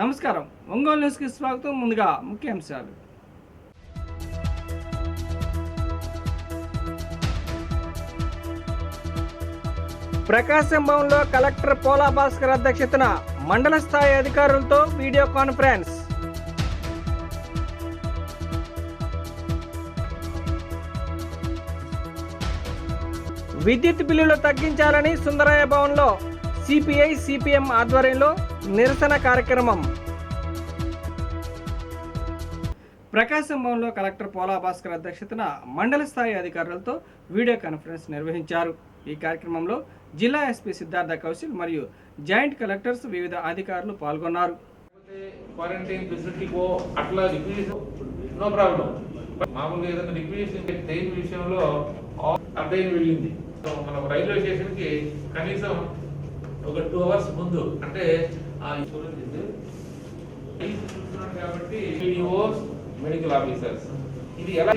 నమస్కారం. ఒంగోలు న్యూస్కి స్వాగతం. ముందుగా ముఖ్యాంశాలు. ప్రకాశం భవన్లో కలెక్టర్ పోలా భాస్కర్ అధ్యక్షతన మండల స్థాయి అధికారులతో వీడియో కాన్ఫరెన్స్. విద్యుత్ బిల్లులు తగ్గించాలని సుందరయ్య భవన్లో సిపిఐ సిపిఎం ఆధ్వర్యంలో నిరసన కార్యక్రమం. ప్రకాశం భవన్లో కలెక్టర్ పోలా భాస్కర్ అధ్యక్షతన మండల స్థాయి అధికారులతో వీడియో కాన్ఫరెన్స్ నిర్వహించారు. ఈ కార్యక్రమంలో జిల్లా ఎస్పీ సిద్ధార్థ కౌశల్ మరియు జాయింట్ కలెక్టర్స్ వివిధ అధికారులు పాల్గొన్నారు. మనం రైల్వే స్టేషన్ కి కనీసం ఒక 2 hours ముందు అంటే కాబట్టి మెడికల్ ఆఫీసర్స్ ఇది ఎలా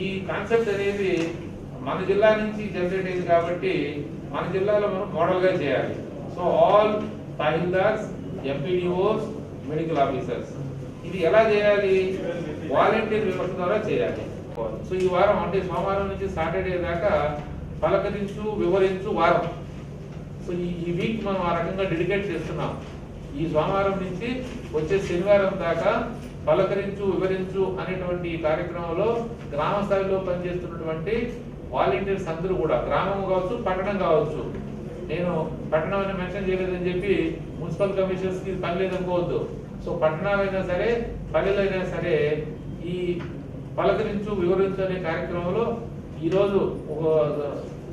ఈ కాన్సెప్ట్ అనేది మన జిల్లా నుంచి జనరేట్ అయింది కాబట్టి మన జిల్లాలో మనం మోడల్ గా చేయాలి. So all tahsildars, MPDOs, medical officers ఇది ఎలా చేయాలి? వాలంటీర్ వ్యవస్థ ద్వారా చేయాలి. సో ఈ వారం అంటే సోమవారం నుంచి సాటర్డే దాకా పలకరించు వివరించు వారం. సో ఈ వీక్ మనం ఆ రకంగా డెడికేట్ చేస్తున్నాం. ఈ సోమవారం నుంచి వచ్చే శనివారం దాకా పలకరించు వివరించు అనేటువంటి ఈ కార్యక్రమంలో గ్రామ స్థాయిలో పనిచేస్తున్నటువంటి వాలంటీర్స్ అందరూ కూడా గ్రామం కావచ్చు, పట్టణం కావచ్చు. నేను పట్టణం అని మెన్షన్ చేయలేదని చెప్పి మున్సిపల్ కమిషనర్స్ కి పని లేదనుకోవద్దు. సో పట్టణాలైనా సరే పల్లెలైనా సరే ఈ పలకరించు వివరించు అనే కార్యక్రమంలో ఈరోజు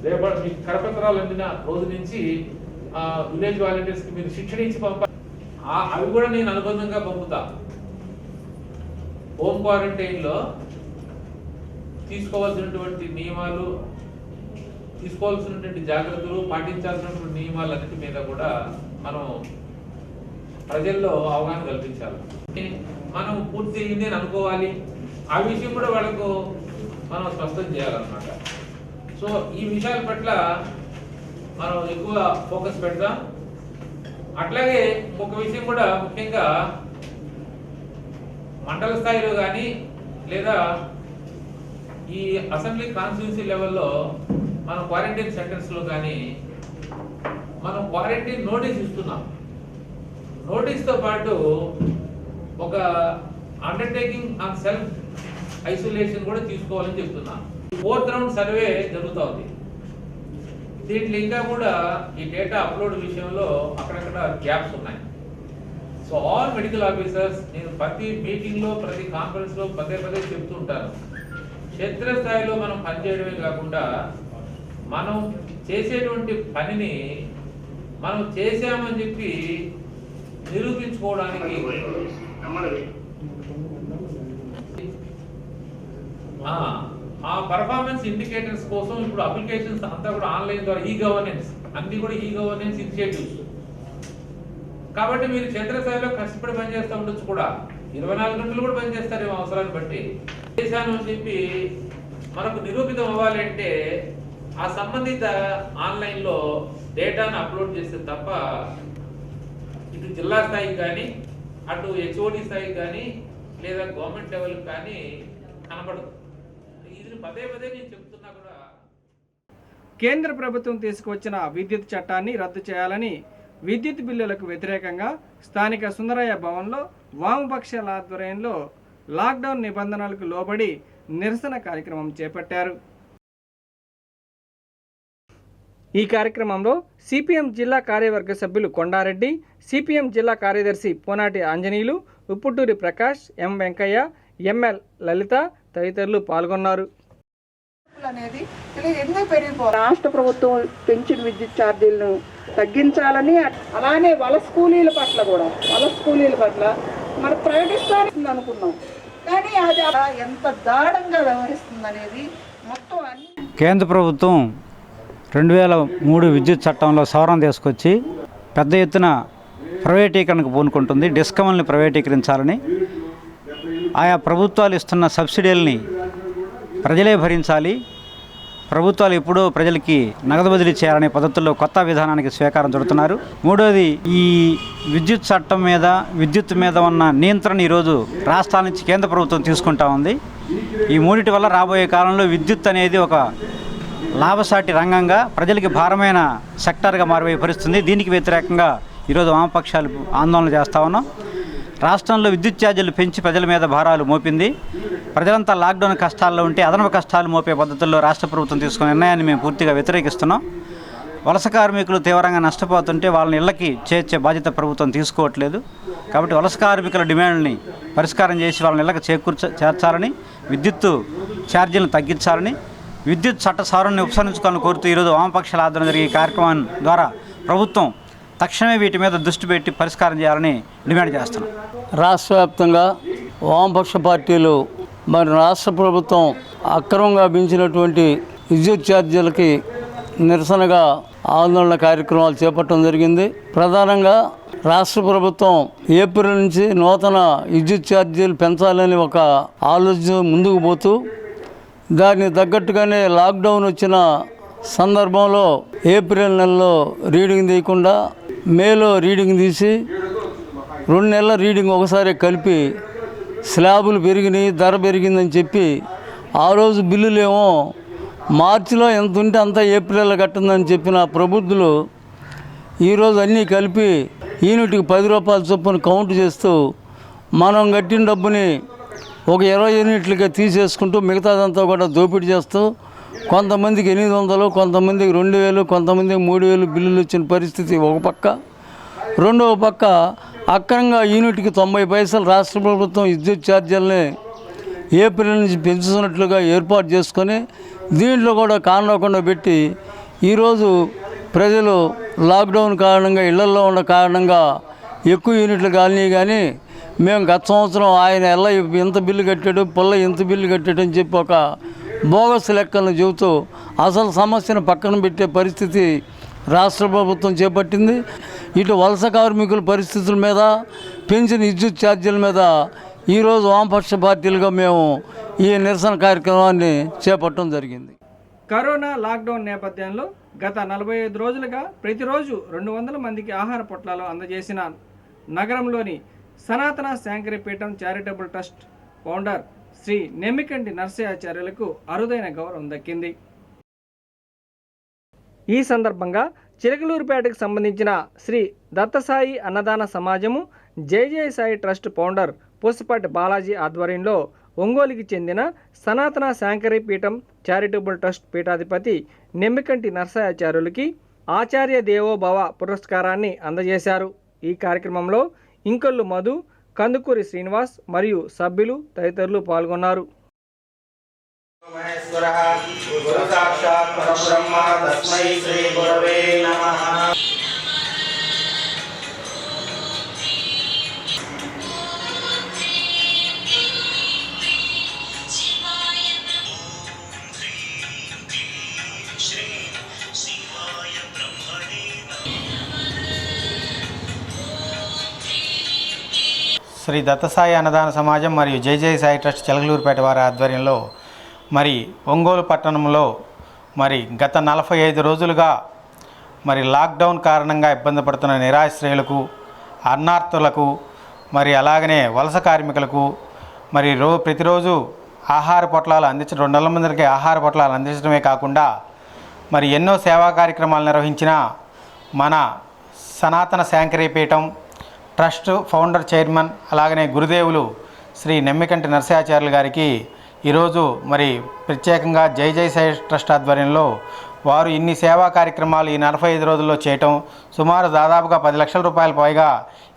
రేపటి మీకు కరపత్రాలు అందిన రోజు నుంచి విలేజ్ వాలంటీర్స్ కి మీరు శిక్షణ ఇచ్చి పంపాలి. అవి కూడా నేను అనుబంధంగా పంపుతా. హోమ్ క్వారంటైన్ లో తీసుకోవాల్సినటువంటి నియమాలు, తీసుకోవాల్సినటువంటి జాగ్రత్తలు, పాటించాల్సినటువంటి నియమాలన్నిటి మీద కూడా మనం ప్రజల్లో అవగాహన కల్పించాలి. మనం పూర్తి అయింది అని అనుకోవాలి. ఆ విషయం కూడా వాళ్ళకు మనం స్పష్టం చేయాలన్నమాట. సో ఈ విషయాల పట్ల మనం ఎక్కువ ఫోకస్ పెడతాం. అట్లాగే ఒక విషయం కూడా ముఖ్యంగా మండల స్థాయిలో కానీ లేదా ఈ అసెంబ్లీ కాన్స్టిట్యున్సీ లెవెల్లో మనం క్వారంటైన్ సెంటర్స్ లో కానీ మనం క్వారంటైన్ నోటీస్ ఇస్తున్నాం. నోటీస్తో పాటు ఒక అండర్టేకింగ్ ఆన్ సెల్ఫ్ ఐసోలేషన్ కూడా తీసుకోవాలని చెప్తున్నాం. 4th రౌండ్ సర్వే జరుగుతోంది. దీంట్లో ఇంకా కూడా ఈ డేటా అప్లోడ్ విషయంలో అక్కడక్కడ గ్యాప్స్ ఉన్నాయి. సో ఆల్ మెడికల్ ఆఫీసర్స్, నేను ప్రతి మీటింగ్ లో ప్రతి కాన్ఫరెన్స్ లో పదే చెప్తూ ఉంటాను, క్షేత్రస్థాయిలో మనం పనిచేయడమే కాకుండా మనం చేసేటువంటి పనిని మనం చేసామని చెప్పి నిరూపించుకోవడానికి ఆ పర్ఫార్మెన్స్ ఇండికేటర్స్ కోసం ఇప్పుడు అప్లికేషన్స్ అంతా కూడా ఆన్లైన్ ద్వారా ఈ గవర్నెన్స్ అన్ని కూడా ఈ గవర్నెన్స్ ఇనిషియేటివ్స్. కాబట్టి మీరు క్షేత్రస్థాయిలో కష్టపడి పనిచేస్తూ ఉండొచ్చు, కూడా 24 గంటలు కూడా పనిచేస్తారేమో అవసరాన్ని బట్టి. చేశాను అని చెప్పి మనకు నిరూపితం అవ్వాలి అంటే ఆ సంబంధిత ఆన్లైన్ లో డేటాను అప్లోడ్ చేస్తే తప్ప ఇటు జిల్లా స్థాయికి కానీ అటు హెచ్ఓడి స్థాయికి కానీ లేదా గవర్నమెంట్ లెవెల్కి కానీ కనపడదు. ఇది పదే నేను చెప్తున్నా కూడా. కేంద్ర ప్రభుత్వం తీసుకువచ్చిన విద్యుత్ చట్టాన్ని రద్దు చేయాలని విద్యుత్ బిల్లులకు వ్యతిరేకంగా స్థానిక సుందరయ్య భవన్లో వామపక్షాల ఆధ్వర్యంలో లాక్డౌన్ నిబంధనలకు లోబడి నిరసన కార్యక్రమం చేపట్టారు. ఈ కార్యక్రమంలో సిపిఎం జిల్లా కార్యవర్గ సభ్యులు కొండారెడ్డి, సిపిఎం జిల్లా కార్యదర్శి పోనాటి ఆంజనేయులు, ఉప్పుటూరి ప్రకాష్, ఎం వెంకయ్య, ఎంఎల్ లలిత తదితరులు పాల్గొన్నారు. అనేది ఎందుకు పెరిగిపో రాష్ట్ర ప్రభుత్వం పెంచిన విద్యుత్ ఛార్జీలను తగ్గించాలని, అలానే వలస కూలీల పట్ల మన ప్రకటిస్తారని అనుకున్నాం. కానీ అది ఎంత దారుణంగా వ్యవహరిస్తుంది అనేది మొత్తం కేంద్ర ప్రభుత్వం 2003 విద్యుత్ చట్టంలో సవరణ తీసుకొచ్చి పెద్ద ఎత్తున ప్రైవేటీకరణకు పూనుకుంటుంది. డిస్కమ్ల్ని ప్రైవేటీకరించాలని, ఆయా ప్రభుత్వాలు ఇస్తున్న సబ్సిడీలని ప్రజలే భరించాలి, ప్రభుత్వాలు ఎప్పుడూ ప్రజలకి నగదు బదిలీ చేయాలనే పద్ధతుల్లో కొత్త విధానానికి స్వీకారం చుడుతున్నారు. మూడోది, ఈ విద్యుత్ చట్టం మీద, విద్యుత్ మీద ఉన్న నియంత్రణ ఈరోజు రాష్ట్రాల నుంచి కేంద్ర ప్రభుత్వం తీసుకుంటా ఉంది. ఈ మూడిటి వల్ల రాబోయే కాలంలో విద్యుత్ అనేది ఒక లాభసాటి రంగంగా, ప్రజలకి భారమైన సెక్టార్గా మారిపోయే పరిస్థితుంది. దీనికి వ్యతిరేకంగా ఈరోజు వామపక్షాలు ఆందోళన చేస్తూ ఉన్నాం. రాష్ట్రంలో విద్యుత్ ఛార్జీలు పెంచి ప్రజల మీద భారాలు మోపింది. ప్రజలంతా లాక్డౌన్ కష్టాల్లో ఉంటే అదనపు కష్టాలు మోపే పద్ధతుల్లో రాష్ట్ర ప్రభుత్వం తీసుకున్న నిర్ణయాన్ని మేము పూర్తిగా వ్యతిరేకిస్తున్నాం. వలస కార్మికులు తీవ్రంగా నష్టపోతుంటే వాళ్ళని ఇళ్లకి చేర్చే బాధ్యత ప్రభుత్వం తీసుకోవట్లేదు. కాబట్టి వలస కార్మికుల డిమాండ్ని పరిష్కారం చేసి వాళ్ళని ఇళ్లకు చేర్చాలని, విద్యుత్ ఛార్జీలను తగ్గించాలని, విద్యుత్ చట్ట సవరణని ఉపసంహరించుకోవాలని కోరుతూ ఈరోజు వామపక్షాల ఆధ్వర్యంలో జరిగే కార్యక్రమం ద్వారా ప్రభుత్వం తక్షణమే వీటి మీద దృష్టి పెట్టి పరిష్కారం చేయాలని డిమాండ్ చేస్తున్నాం. రాష్ట్ర వ్యాప్తంగా వామపక్ష పార్టీలు మరి రాష్ట్ర ప్రభుత్వం అక్రమంగా పెంచినటువంటి విద్యుత్ ఛార్జీలకి నిరసనగా ఆందోళన కార్యక్రమాలు చేపట్టడం జరిగింది. ప్రధానంగా రాష్ట్ర ప్రభుత్వం ఏప్రిల్ నుంచి నూతన విద్యుత్ ఛార్జీలు పెంచాలని ఒక ఆలోచన ముందుకు పోతూ దానికి తగ్గట్టుగానే లాక్డౌన్ వచ్చిన సందర్భంలో ఏప్రిల్ నెలలో రీడింగ్ తీయకుండా మేలో రీడింగ్ తీసి 2 నెలల రీడింగ్ ఒకసారి కలిపి స్లాబులు పెరిగినాయి, ధర పెరిగిందని చెప్పి ఆ రోజు బిల్లులేమో మార్చిలో ఎంత ఉంటే అంతా ఏప్రిల్లో కట్టిందని చెప్పిన ప్రబుద్ధులు ఈరోజు అన్నీ కలిపి యూనిట్కి 10 రూపాయల చొప్పున కౌంట్ చేస్తూ మనం కట్టిన డబ్బుని ఒక 20 యూనిట్లుగా తీసేసుకుంటూ మిగతాదంతా కూడా దోపిడీ చేస్తూ కొంతమందికి 800, కొంతమందికి 2000, కొంతమందికి 3000 బిల్లులు వచ్చిన పరిస్థితి ఒక పక్క. రెండవ పక్క అక్రమంగా యూనిట్కి 90 పైసలు రాష్ట్ర ప్రభుత్వం విద్యుత్ ఛార్జీలని ఏప్రిల్ నుంచి పెంచుతున్నట్లుగా ఏర్పాటు చేసుకొని దీంట్లో కూడా కానకుండా పెట్టి ఈరోజు ప్రజలు లాక్డౌన్ కారణంగా ఇళ్లల్లో ఉన్న కారణంగా ఎక్కువ యూనిట్లు కాలినాయి. కానీ మేము గత సంవత్సరం ఆయన ఎలా ఎంత బిల్లు కట్టాడు, పుల్ల ఎంత బిల్లు కట్టాడు అని చెప్పి ఒక బోగస్ లెక్కలను చెబుతూ అసలు సమస్యను పక్కన పెట్టే పరిస్థితి రాష్ట్ర ప్రభుత్వం చేపట్టింది. ఇటు వలస కార్మికుల పరిస్థితుల మీద, పెంచిన విద్యుత్ ఛార్జీల మీద ఈరోజు వామపక్ష పార్టీలుగా మేము ఈ నిరసన కార్యక్రమాన్ని చేపట్టడం జరిగింది. కరోనా లాక్డౌన్ నేపథ్యంలో గత 45 రోజులుగా ప్రతిరోజు 200 మందికి ఆహార పొట్లాలు అందజేసిన నగరంలోని సనాతన శాంకరీపీఠం చారిటబుల్ ట్రస్ట్ ఫౌండర్ శ్రీ నెమ్మికంటి నరసయాచార్యులకు అరుదైన గౌరవం దక్కింది. ఈ సందర్భంగా చిలకలూరుపేటకు సంబంధించిన శ్రీ దత్తసాయి అన్నదాన సమాజము జై సాయి ట్రస్ట్ ఫౌండర్ పూసపాటి బాలాజీ ఆధ్వర్యంలో ఒంగోలుకి చెందిన సనాతన శాంకరీపీఠం చారిటబుల్ ట్రస్ట్ పీఠాధిపతి నెమ్మికంటి నరసయాచార్యులకి ఆచార్య దేవోభవ పురస్కారాన్ని అందజేశారు. ఈ కార్యక్రమంలో ఇంకొల్లు మధు, కందుకూరి శ్రీనివాస్ మరియు సభ్యులు తదితరులు పాల్గొన్నారు. శ్రీ దత్తసాయి అన్నదాన సమాజం మరియు జై సాయి ట్రస్ట్ చిలకలూరుపేట వారి ఆధ్వర్యంలో మరి ఒంగోలు పట్టణంలో మరి గత 45 రోజులుగా మరి లాక్డౌన్ కారణంగా ఇబ్బంది పడుతున్న నిరాశ్రయులకు, అన్నార్థులకు, మరి అలాగనే వలస కార్మికులకు మరి ప్రతిరోజు ఆహార పొట్లాలు అందించడం, 200 మందికి ఆహార పొట్లాలు అందించడమే కాకుండా మరి ఎన్నో సేవా కార్యక్రమాలు నిర్వహించిన మన సనాతన శాంకరీపీఠం ట్రస్ట్ ఫౌండర్ చైర్మన్ అలాగనే గురుదేవులు శ్రీ నెమ్మికంటి నరసయాచార్యులు గారికి ఈరోజు మరి ప్రత్యేకంగా జై సాయి ట్రస్ట్ ఆధ్వర్యంలో వారు ఇన్ని సేవా కార్యక్రమాలు ఈ 45 రోజుల్లో చేయటం, సుమారు దాదాపుగా 10 లక్షల రూపాయల పైగా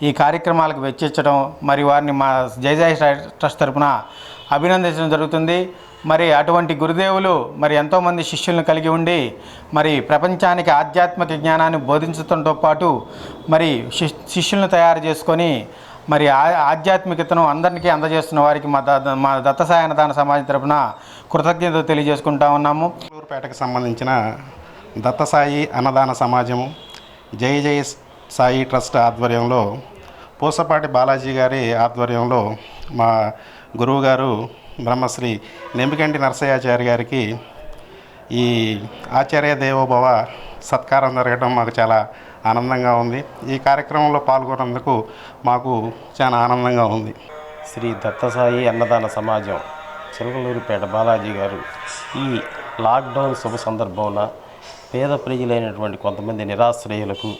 ఈ కార్యక్రమాలకు వెచ్చించడం, మరి వారిని మా జై సాయి ట్రస్ట్ తరపున అభినందించడం జరుగుతుంది. మరి అటువంటి గురుదేవులు మరి ఎంతోమంది శిష్యులను కలిగి ఉండి మరి ప్రపంచానికి ఆధ్యాత్మిక జ్ఞానాన్ని బోధించడంతో పాటు మరి శిష్యులను తయారు చేసుకొని మరి ఆధ్యాత్మికతను అందరికీ అందజేస్తున్న వారికి మా దత్తసాయి అన్నదాన సమాజం తరపున కృతజ్ఞతలు తెలియజేసుకుంటా ఉన్నాము. చిలకలూరుపేటకు సంబంధించిన దత్తసాయి అన్నదాన సమాజము జై సాయి ట్రస్ట్ ఆధ్వర్యంలో పూసపాటి బాలాజీ గారి ఆధ్వర్యంలో మా గురువు గారు బ్రహ్మశ్రీ నెమ్మికంటి నరసయాచార్య గారికి ఈ ఆచార్య దేవోభవ సత్కారం జరగడం మాకు చాలా ఆనందంగా ఉంది. ఈ కార్యక్రమంలో పాల్గొన్నందుకు మాకు చాలా ఆనందంగా ఉంది. శ్రీ దత్తసాయి అన్నదాన సమాజం చిలకలూరిపేట బాలాజీ గారు ఈ లాక్డౌన్ శుభ సందర్భంలో పేద ప్రజలైనటువంటి కొంతమంది నిరాశ్రయులకు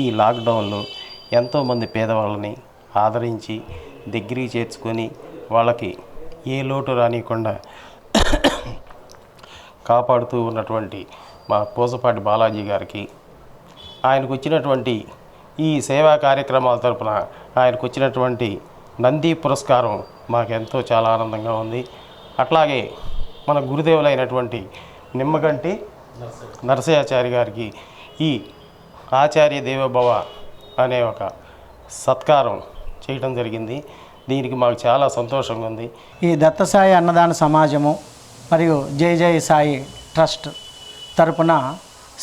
ఈ లాక్డౌన్లో ఎంతోమంది పేదవాళ్ళని ఆదరించి దగ్గరికి చేర్చుకొని వాళ్ళకి ఏ లోటు రానియకుండా కాపాడుతూ ఉన్నటువంటి మా పూసపాటి బాలాజీ గారికి, ఆయనకు వచ్చినటువంటి ఈ సేవా కార్యక్రమాల తరపున ఆయనకు వచ్చినటువంటి నంది పురస్కారం మాకెంతో చాలా ఆనందంగా ఉంది. అట్లాగే మన గురుదేవులైనటువంటి నిమ్మగంటి నరసయాచారి గారికి ఈ ఆచార్య దేవోభవ అనే ఒక సత్కారం చేయడం జరిగింది. దీనికి మాకు చాలా సంతోషంగా ఉంది. ఈ దత్తసాయి అన్నదాన సమాజము మరియు జై జై సాయి ట్రస్ట్ తరపున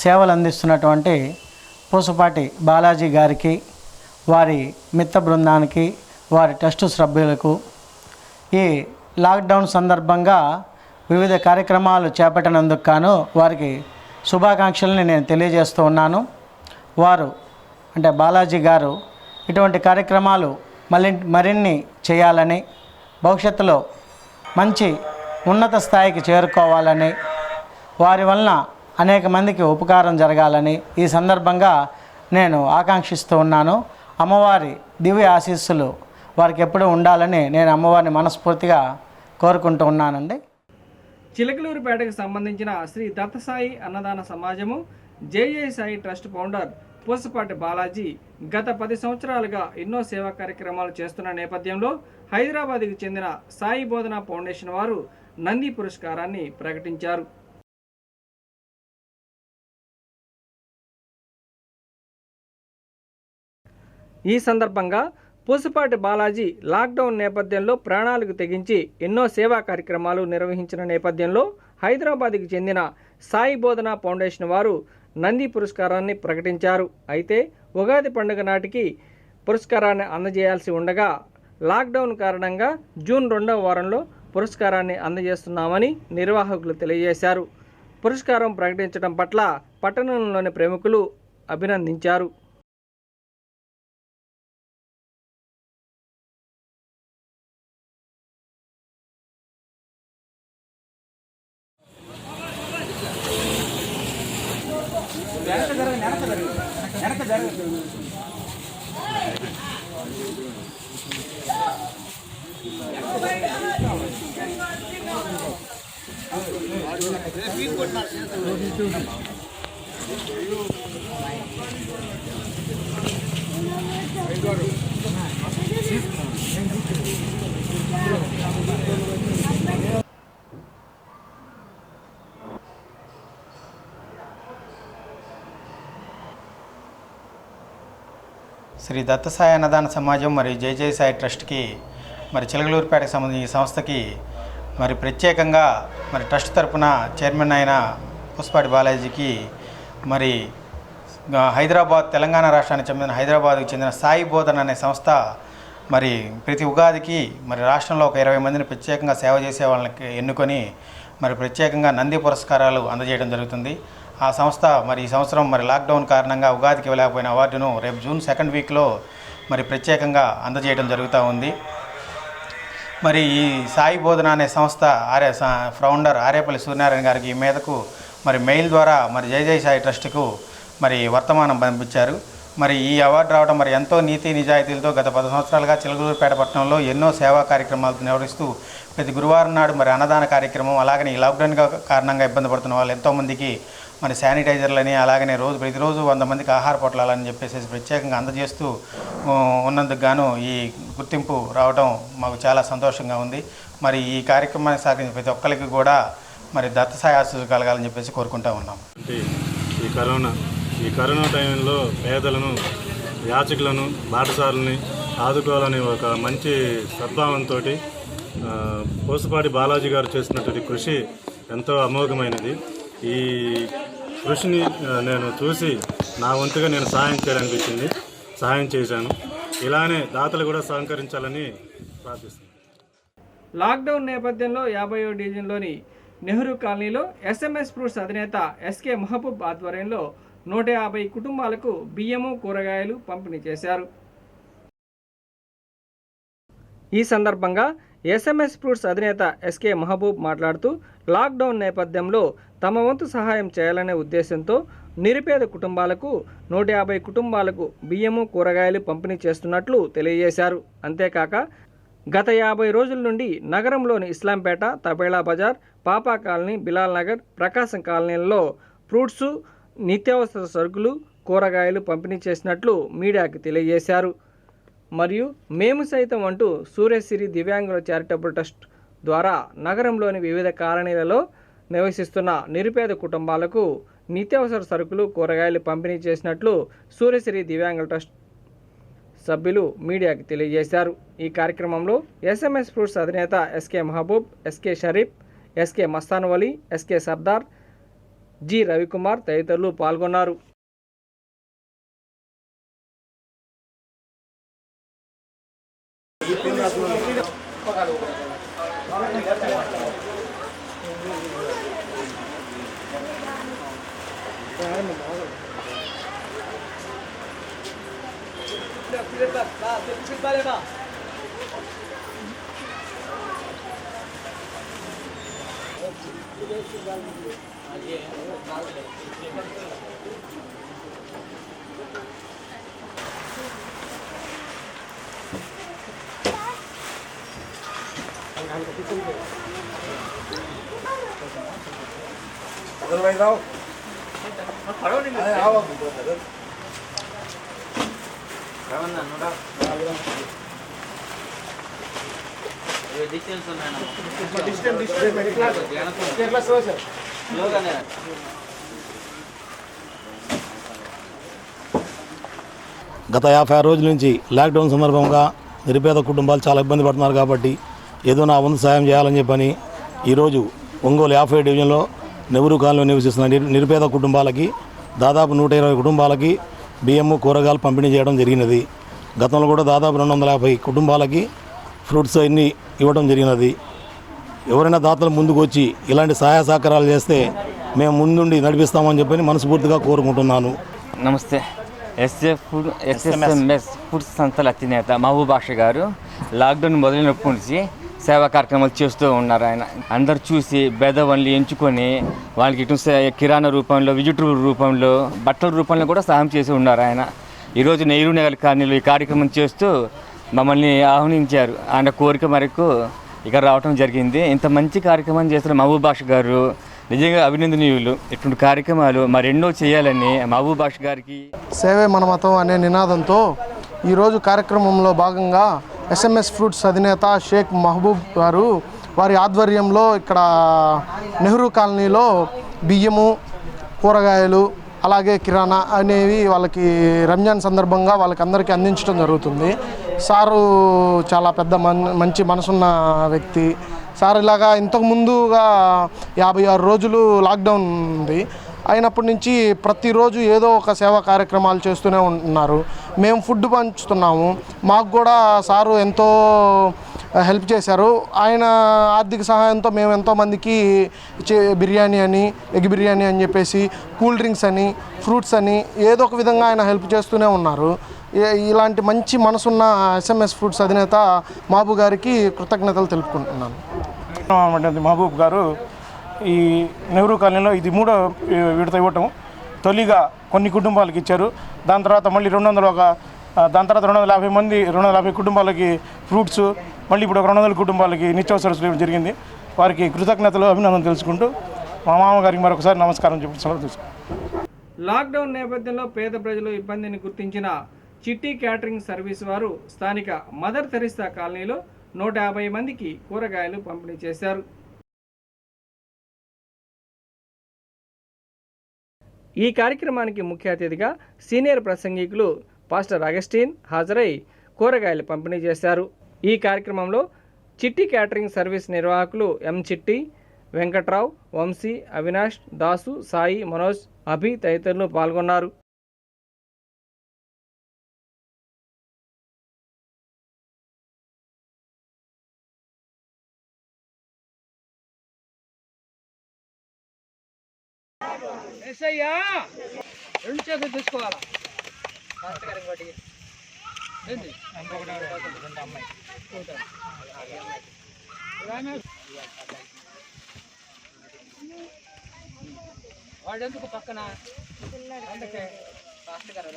సేవలు అందిస్తున్నటువంటి పూసపాటి బాలాజీ గారికి, వారి మిత్ర బృందానికి, వారి ట్రస్ట్ సభ్యులకు ఈ లాక్డౌన్ సందర్భంగా వివిధ కార్యక్రమాలు చేపట్టినందుకు గాను వారికి శుభాకాంక్షల్ని నేను తెలియజేస్తూ ఉన్నాను. వారు అంటే బాలాజీ గారు ఇటువంటి కార్యక్రమాలు మరిన్ని చేయాలని, భవిష్యత్తులో మంచి ఉన్నత స్థాయికి చేరుకోవాలని, వారి వలన అనేక మందికి ఉపకారం జరగాలని ఈ సందర్భంగా నేను ఆకాంక్షిస్తూ ఉన్నాను. అమ్మవారి దివ్య ఆశీస్సులు వారికి ఎప్పుడూ ఉండాలని నేను అమ్మవారిని మనస్ఫూర్తిగా కోరుకుంటూ ఉన్నానండి. చిలకలూరుపేటకు సంబంధించిన శ్రీ దత్తసాయి అన్నదాన సమాజము జై జై సాయి ట్రస్ట్ ఫౌండర్ పూసపాటి బాలాజీ గత 10 సంవత్సరాలుగా ఎన్నో సేవా కార్యక్రమాలు చేస్తున్న నేపథ్యంలో హైదరాబాద్కు చెందిన సాయి బోధన ఫౌండేషన్ వారు నంది పురస్కారాన్ని ప్రకటించారు. ఈ సందర్భంగా పూసపాటి బాలాజీ లాక్డౌన్ నేపథ్యంలో ప్రాణాలకు తెగించి ఎన్నో సేవా కార్యక్రమాలు నిర్వహించిన నేపథ్యంలో హైదరాబాద్కి చెందిన సాయి బోధన ఫౌండేషన్ వారు నంది పురస్కారాన్ని ప్రకటించారు. అయితే ఉగాది పండుగ నాటికి పురస్కారాన్ని అందజేయాల్సి ఉండగా లాక్డౌన్ కారణంగా జూన్ 2వ వారంలో పురస్కారాన్ని అందజేస్తున్నామని నిర్వాహకులు తెలియజేశారు. పురస్కారం ప్రకటించడం పట్ల పట్టణంలోని ప్రముఖులు అభినందించారు. శ్రీ దత్తసాయి అన్నదాన సమాజం మరియు జై జై సాయి ట్రస్ట్కి మరి చిలకలూరుపేటకు సంబంధించిన ఈ సంస్థకి మరి ప్రత్యేకంగా మరి ట్రస్ట్ తరపున చైర్మన్ అయిన పూసపాటి బాలాజీకి మరి హైదరాబాద్ తెలంగాణ రాష్ట్రానికి చెందిన హైదరాబాద్కు చెందిన సాయి బోధన అనే సంస్థ మరి ప్రతి ఉగాదికి మరి రాష్ట్రంలో ఒక 20 మందిని ప్రత్యేకంగా సేవ చేసే వాళ్ళకి ఎన్నుకొని మరి ప్రత్యేకంగా నంది పురస్కారాలు అందజేయడం జరుగుతుంది. ఆ సంస్థ మరి ఈ సంవత్సరం మరి లాక్డౌన్ కారణంగా ఉగాదికి వెళ్ళకపోయిన అవార్డును రేపు జూన్ 2nd వీక్లో మరి ప్రత్యేకంగా అందజేయడం జరుగుతూ ఉంది. మరి ఈ సాయి బోధన అనే సంస్థ ఫౌండర్ ఆరేపల్లి సూర్యనారాయణ గారికి ఈ మీదకు మరి మెయిల్ ద్వారా మరి జై జై సాయి ట్రస్ట్కు మరి వర్తమానం పంపించారు. మరి ఈ అవార్డు రావడం మరి ఎంతో నీతి నిజాయితీలతో గత 10 సంవత్సరాలుగా చిలకలూరుపేట పట్టణంలో ఎన్నో సేవా కార్యక్రమాలు నిర్వహిస్తూ ప్రతి గురువారం నాడు మరి అన్నదాన కార్యక్రమం, అలాగనే ఈ లాక్డౌన్ కారణంగా ఇబ్బంది పడుతున్న వాళ్ళు ఎంతోమందికి మరి శానిటైజర్లని, అలాగనే ప్రతిరోజు 100 మందికి ఆహార పొట్లాలని చెప్పేసి ప్రత్యేకంగా అందజేస్తూ ఉన్నందుకు గాను ఈ గుర్తింపు రావడం మాకు చాలా సంతోషంగా ఉంది. మరి ఈ కార్యక్రమాన్ని సాగించిన ప్రతి ఒక్కరికి కూడా మరి దత్తసాయి ఆశీస్సులు కలగాలని చెప్పేసి కోరుకుంటూ ఉన్నాం. ఈ కరోనా టైంలో పేదలను, యాచకులను, బాటసారులని ఆదుకోవాలని ఒక మంచి సద్భావంతో పూసపాటి బాలాజీ గారు చేసినటువంటి కృషి ఎంతో అమోఘమైనది. ఈ కృషిని నేను చూసి నా వంతుగా నేను సహాయం చేశాను. ఇలానే దాతలు కూడా సహకరించాలని ప్రార్థిస్తున్నాను. లాక్డౌన్ నేపథ్యంలో 50వ డివిజన్లోని నెహ్రూ కాలనీలో ఎస్ఎంఎస్ ఫ్రూట్స్ అధినేత ఎస్కే మహబూబ్ ఆధ్వర్యంలో 150 కుటుంబాలకు బియ్యము కూరగాయలు పంపిణీ చేశారు. ఈ సందర్భంగా ఎస్ఎంఎస్ ఫ్రూట్స్ అధినేత ఎస్కే మహబూబ్ మాట్లాడుతూ లాక్డౌన్ నేపథ్యంలో తమ వంతు సహాయం చేయాలనే ఉద్దేశంతో నిరుపేద కుటుంబాలకు 150 కుటుంబాలకు బియ్యము కూరగాయలు పంపిణీ చేస్తున్నట్లు తెలియజేశారు. అంతేకాక గత 50 రోజుల నుండి నగరంలోని ఇస్లాంపేట, తబేళా బజార్, పాపా కాలనీ, బిలాల్ నగర్, ప్రకాశం కాలనీలలో ఫ్రూట్స్, నిత్యావసర సరుకులు, కూరగాయలు పంపిణీ చేసినట్లు మీడియాకు తెలియజేశారు. మరియు మేము సైతం అంటూ సూర్యశ్రీ దివ్యాంగుల చారిటబుల్ ట్రస్ట్ ద్వారా నగరంలోని వివిధ కాలనీలలో నివసిస్తున్న నిరుపేద కుటుంబాలకు నిత్యావసర సరుకులు, కూరగాయలు పంపిణీ చేసినట్లు సూర్యశ్రీ దివ్యాంగుల ట్రస్ట్ సభ్యులు మీడియాకు తెలియజేశారు. ఈ కార్యక్రమంలో ఎస్ఎంఎస్ ఫ్రూట్స్ అధినేత SK Mahaboob, SK Sharif, SK Mastan Vali, SK Sardar, G Ravikumar తదితరులు పాల్గొన్నారు. గత 56 రోజుల నుంచి లాక్డౌన్ సందర్భంగా నిరుపేద కుటుంబాలు చాలా ఇబ్బంది పడుతున్నారు కాబట్టి ఏదో నా వంతు సాయం చేయాలని చెప్పని ఈరోజు ఒంగోలు 50 డివిజన్లో నెహ్రూ కాలనీలో నివసిస్తున్న నిరుపేద కుటుంబాలకి దాదాపు 120 కుటుంబాలకి బియ్యము కూరగాయలు పంపిణీ చేయడం జరిగినది. గతంలో కూడా దాదాపు 250 కుటుంబాలకి ఫ్రూట్స్ అన్నీ ఇవ్వడం జరిగినది. ఎవరైనా దాతలు ముందుకు వచ్చి ఇలాంటి సహాయ సహకారాలు చేస్తే మేము ముందుండి నడిపిస్తామని చెప్పని మనస్ఫూర్తిగా కోరుకుంటున్నాను. నమస్తే. ఎస్ఎంఎస్ ఫుడ్స్ సంస్థల అధినేత మహబూబ్ బాషా గారు లాక్డౌన్ మొదలైనప్పటి నుంచి సేవా కార్యక్రమాలు చేస్తూ ఉన్నారు. ఆయన అందరు చూసి పేదవాళ్ళని ఎంచుకొని వాళ్ళకి ఇటు కిరాణా రూపంలో, వెజిటబుల్ రూపంలో, బట్టల రూపంలో కూడా సహాయం చేసి ఉన్నారు. ఆయన ఈరోజు నెహ్రూ నగర్ కాలనీలో ఈ కార్యక్రమం చేస్తూ మమ్మల్ని ఆహ్వానించారు. ఆయన కోరిక మేరకు ఇక్కడ రావడం జరిగింది. ఇంత మంచి కార్యక్రమం చేస్తున్న మహబూబ్ బాషా గారు నిజంగా అభినందనీయులు. ఇటువంటి కార్యక్రమాలు మరెన్నో చేయాలని మహబూబ్ బాషా గారికి. సేవే మన మతం అనే నినాదంతో ఈరోజు కార్యక్రమంలో భాగంగా ఎస్ఎంఎస్ ఫ్రూట్స్ అధినేత షేక్ మహబూబ్ గారు వారి ఆధ్వర్యంలో ఇక్కడ నెహ్రూ కాలనీలో బియ్యము, కూరగాయలు, అలాగే కిరాణా అనేవి వాళ్ళకి రంజాన్ సందర్భంగా వాళ్ళకి అందరికీ అందించడం జరుగుతుంది. సారు చాలా పెద్ద మంచి మనసున్న వ్యక్తి. సార్ ఇలాగా ఇంతకు ముందుగా 56 రోజులు లాక్డౌన్ ఉంది. అయినప్పటి నుంచి ప్రతిరోజు ఏదో ఒక సేవా కార్యక్రమాలు చేస్తూనే ఉంటున్నారు. మేము ఫుడ్ పంచుతున్నాము. మాకు కూడా సారు ఎంతో హెల్ప్ చేశారు. ఆయన ఆర్థిక సహాయంతో మేము ఎంతోమందికి బిర్యానీ అని, ఎగ్ బిర్యానీ అని చెప్పేసి, కూల్ డ్రింక్స్ అని, ఫ్రూట్స్ అని ఏదో ఒక విధంగా ఆయన హెల్ప్ చేస్తూనే ఉన్నారు. ఇలాంటి మంచి మనసున్న ఎస్ఎంఎస్ ఫ్రూట్స్ అధినేత మహబూబ్ గారికి కృతజ్ఞతలు తెలుపుకుంటున్నాను. మహబూబ్ గారు ఈ నెహ్రూ కాలనీలో ఇది 3వ విడత ఇవ్వటం. తొలిగా కొన్ని కుటుంబాలకు ఇచ్చారు. దాని తర్వాత మళ్ళీ 250 కుటుంబాలకి ఫ్రూట్స్, మళ్ళీ ఇప్పుడు 200 కుటుంబాలకి నిత్యావసరాలు ఇవ్వడం జరిగింది. వారికి కృతజ్ఞతలు, అభినందనలు తెలుసుకుంటూ మా మామగారికి మరొకసారి నమస్కారం చెప్పి లాక్డౌన్ నేపథ్యంలో పేద ప్రజలు ఇబ్బందిని గుర్తించిన చిట్టి క్యాటరింగ్ సర్వీస్ వారు స్థానిక మదర్ తెరిసా కాలనీలో 150 మందికి కూరగాయలు పంపిణీ చేశారు. ఈ కార్యక్రమానికి ముఖ్య అతిథిగా సీనియర్ ప్రసంగికులు పాస్టర్ అగస్టిన్ హాజరై కూరగాయలు పంపిణీ చేశారు. ఈ కార్యక్రమంలో చిట్టి క్యాటరింగ్ సర్వీస్ నిర్వాహకులు ఎం చిట్టి, వెంకట్రావు, వంశీ, అవినాష్, దాసు, సాయి, మనోజ్, అభి తదితరులు పాల్గొన్నారు. ఎస్ఐయా 2 చేతులు తీసుకోవాలా ఇంకోటి ఏంటి అమ్మాయి వాడెందుకు పక్కన అందుకే ఫాస్ట్ గారు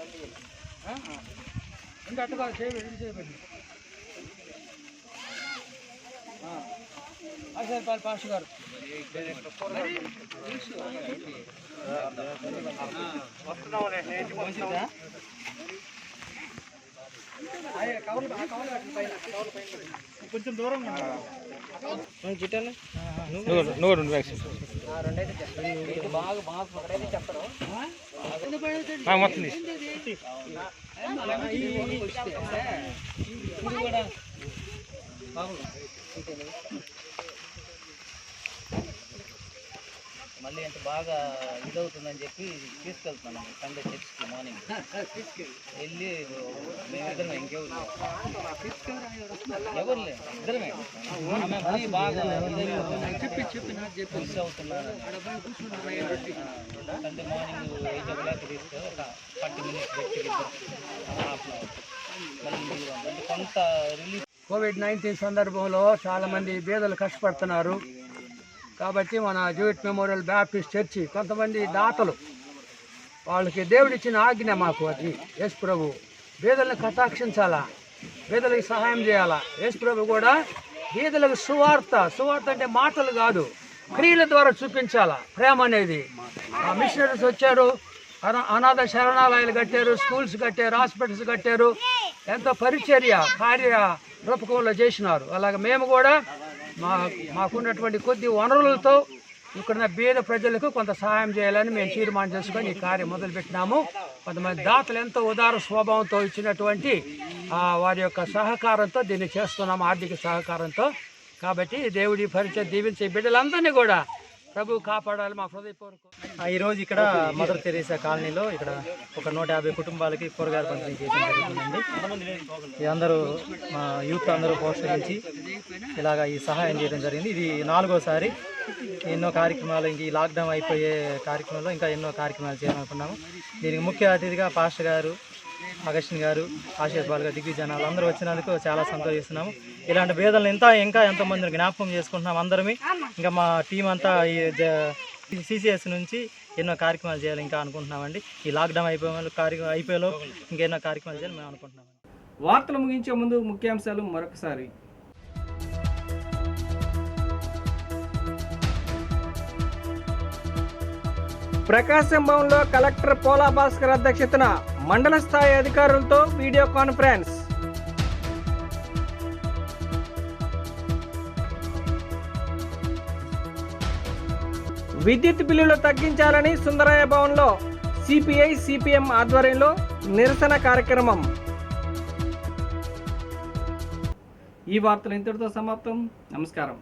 ఇంకా అట్టుగా చేయబడి పాల్ ఫాస్ట్ గారు కొంచెం దూరం చిట్టాను బాగా బాగా చెప్పడం మొత్తం కూడా బాబు మళ్ళీ ఎంత బాగా ఇదవుతుందని చెప్పి తీసుకెళ్తున్నాను సండే చర్చ్కి మార్నింగ్ వెళ్ళి మేము ఇద్దరమే ఇంకెవరు ఎవరు లేదు ఇద్దరమే మళ్ళీ బాగా చెప్పి మిస్ అవుతున్నాను సండే మార్నింగ్ 8 o'clock తీస్తే ఒక 30 minutes వ్యక్తికి హాఫ్ అన్ అవర్ మళ్ళీ కొంత రిలీఫ్. కోవిడ్-19 సందర్భంలో చాలామంది పేదలు కష్టపడుతున్నారు కాబట్టి మన జూయిట్ మెమోరియల్ బ్యాప్టిస్ట్ చర్చి కొంతమంది దాతలు వాళ్ళకి దేవుడిచ్చిన ఆజ్ఞ మాకు అది యేసు ప్రభు పేదలను కటాక్షించాలా, పేదలకు సహాయం చేయాలా. యేసు ప్రభు కూడా పేదలకు సువార్త అంటే మాటలు కాదు క్రియల ద్వారా చూపించాలా ప్రేమ అనేది. ఆ మిషనరీస్ వచ్చారు, అనాథ శరణాలయాలు కట్టారు, స్కూల్స్ కట్టారు, హాస్పిటల్స్ కట్టారు, ఎంతో పరిచర్య కార్య రూపకంలో చేసినారు. అలాగే మేము కూడా మాకున్నటువంటి కొద్ది వనరులతో ఇక్కడ పేద ప్రజలకు కొంత సహాయం చేయాలని మేము తీర్మానం చేసుకొని ఈ కార్యం మొదలుపెట్టినాము. కొంతమంది దాతలు ఎంతో ఉదార స్వభావంతో ఇచ్చినటువంటి వారి యొక్క సహకారంతో దీన్ని చేస్తున్నాము, ఆర్థిక సహకారంతో. కాబట్టి దేవుడి పరిచయం దీవించే బిడ్డలందరినీ కూడా ప్రభు కాపాడాలి మా హృదయపూర్వకం. ఈరోజు ఇక్కడ మదర్ తెరీసా కాలనీలో ఇక్కడ ఒక 150 కుటుంబాలకి కూరగాయలు పంపిణీ చేయడం జరుగుతుందండి. అందరూ మా యూత్ అందరూ ప్రోత్సహించి ఇలాగ ఈ సహాయం చేయడం జరిగింది. ఇది 4వసారి. ఎన్నో కార్యక్రమాలు ఇంక ఈ లాక్డౌన్ అయిపోయే కార్యక్రమంలో ఇంకా ఎన్నో కార్యక్రమాలు చేయాలనుకున్నాము. దీనికి ముఖ్య అతిథిగా పాస్టర్ గారు, అగస్టిన్ గారు, ఆశీష్ బాల్ గారు, దిగ్విజనాలు అందరూ వచ్చినందుకు చాలా సంతోషిస్తున్నాము. ఇలాంటి భేదాలను ఇంకా ఎంతోమందిని జ్ఞాపకం చేసుకుంటున్నాం అందరమే. ఇంకా మా టీం అంతా ఈ సిసిఎస్ నుంచి ఎన్నో కార్యక్రమాలు చేయాలి ఇంకా అనుకుంటున్నామండి. ఈ లాక్డౌన్ అయిపోయేలో ఇంకెన్నో కార్యక్రమాలు చేయాలి మేము అనుకుంటున్నాం. వార్తలు ముగించే ముందు ముఖ్యాంశాలు మరొకసారి. ప్రకాశం భవన్లో కలెక్టర్ పోలా భాస్కర్ అధ్యక్షతన మండల స్థాయి అధికారులతో వీడియో కాన్ఫరెన్స్. విద్యుత్ బిల్లులు తగ్గించాలని సుందరయ్య భవన్లో సిపిఐ సిపిఎం ఆధ్వర్యంలో నిరసన కార్యక్రమం. ఈ వార్తలు ఇంతటితో సమాప్తం. నమస్కారం.